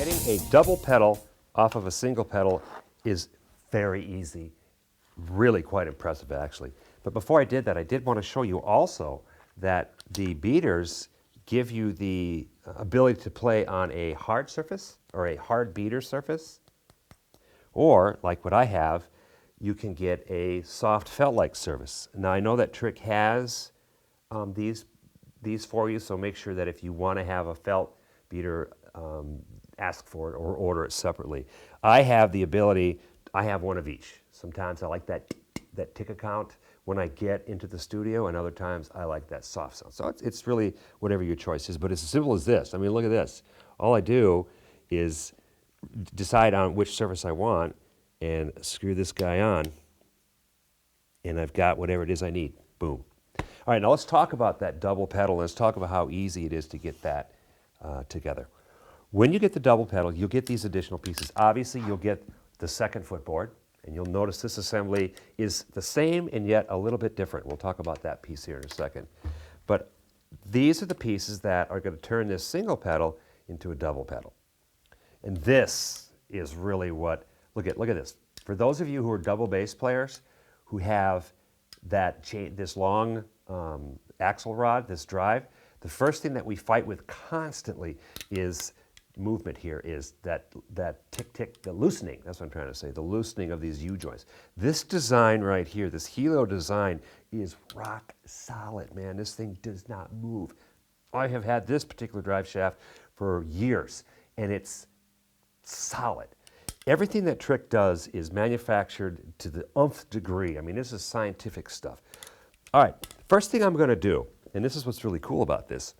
Getting a double pedal off of a single pedal is very easy, really quite impressive actually. But before I did that, I did want to show you also that the beaters give you the ability to play on a hard surface or a hard beater surface, or like what I have, you can get a soft felt-like surface. Now I know that Trick has these for you, so make sure that if you want to have a felt beater, ask for it or order it separately. I have the ability, I have one of each. Sometimes I like that tick count when I get into the studio, and other times I like that soft sound. So it's really whatever your choice is, but it's as simple as this. I mean, look at this. All I do is decide on which surface I want and screw this guy on, and I've got whatever it is I need. Boom. All right, now let's talk about that double pedal. Let's talk about how easy it is to get that together. When you get the double pedal, you'll get these additional pieces. Obviously, you'll get the second footboard, and you'll notice this assembly is the same and yet a little bit different. We'll talk about that piece here in a second. But these are the pieces that are going to turn this single pedal into a double pedal. And this is really what, look at this. For those of you who are double bass players who have this long axle rod, this drive, the first thing that we fight with constantly is movement here, is that tick, the loosening, that's what I'm trying to say, the loosening of these U-joints. This design right here, this Helo design, is rock solid, man. This thing does not move. I have had this particular drive shaft for years, and it's solid. Everything that Trick does is manufactured to the nth degree. I mean, this is scientific stuff. All right, first thing I'm going to do, and this is what's really cool about this,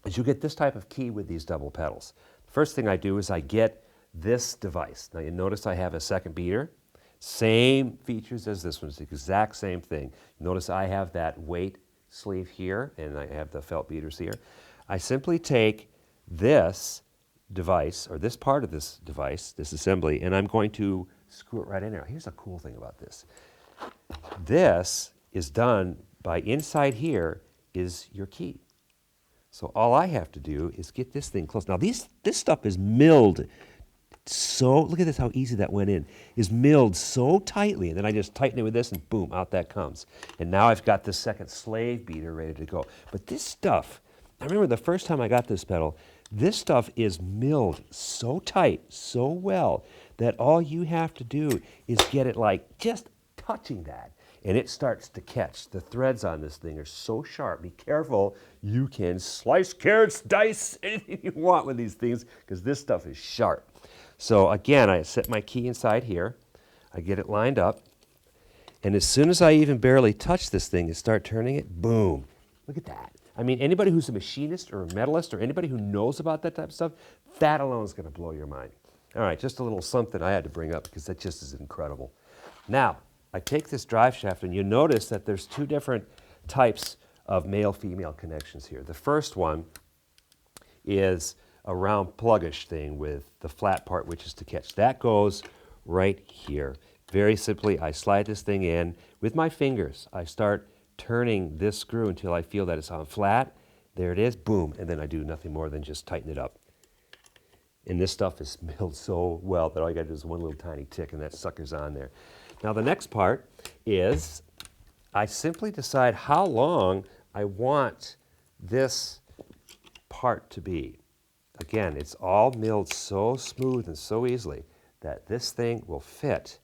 is you get this type of key with these double pedals. First thing I do is I get this device. Now you notice I have a second beater. Same features as this one, it's the exact same thing. Notice I have that weight sleeve here, and I have the felt beaters here. I simply take this device, or this part of this device, this assembly, and I'm going to screw it right in there. Here's a cool thing about this. This is done by inside here is your key. So all I have to do is get this thing close. Now this stuff is milled so, look at this, how easy that went in, is milled so tightly, and then I just tighten it with this and boom, out that comes. And now I've got this second slave beater ready to go. But this stuff, I remember the first time I got this pedal, this stuff is milled so tight, so well, that all you have to do is get it like just touching that, and it starts to catch. The threads on this thing are so sharp. Be careful, you can slice carrots, dice, anything you want with these things, because this stuff is sharp. So again, I set my key inside here, I get it lined up, and as soon as I even barely touch this thing and start turning it, boom, look at that. I mean, anybody who's a machinist or a metallist or anybody who knows about that type of stuff, that alone is going to blow your mind. All right, just a little something I had to bring up because that just is incredible. Now, I take this drive shaft, and you notice that there's two different types of male-female connections here. The first one is a round pluggish thing with the flat part, which is to catch. That goes right here. Very simply, I slide this thing in with my fingers. I start turning this screw until I feel that it's on flat. There it is, boom, and then I do nothing more than just tighten it up. And this stuff is milled so well that all you got to do is one little tiny tick and that sucker's on there. Now the next part is I simply decide how long I want this part to be. Again, it's all milled so smooth and so easily that this thing will fit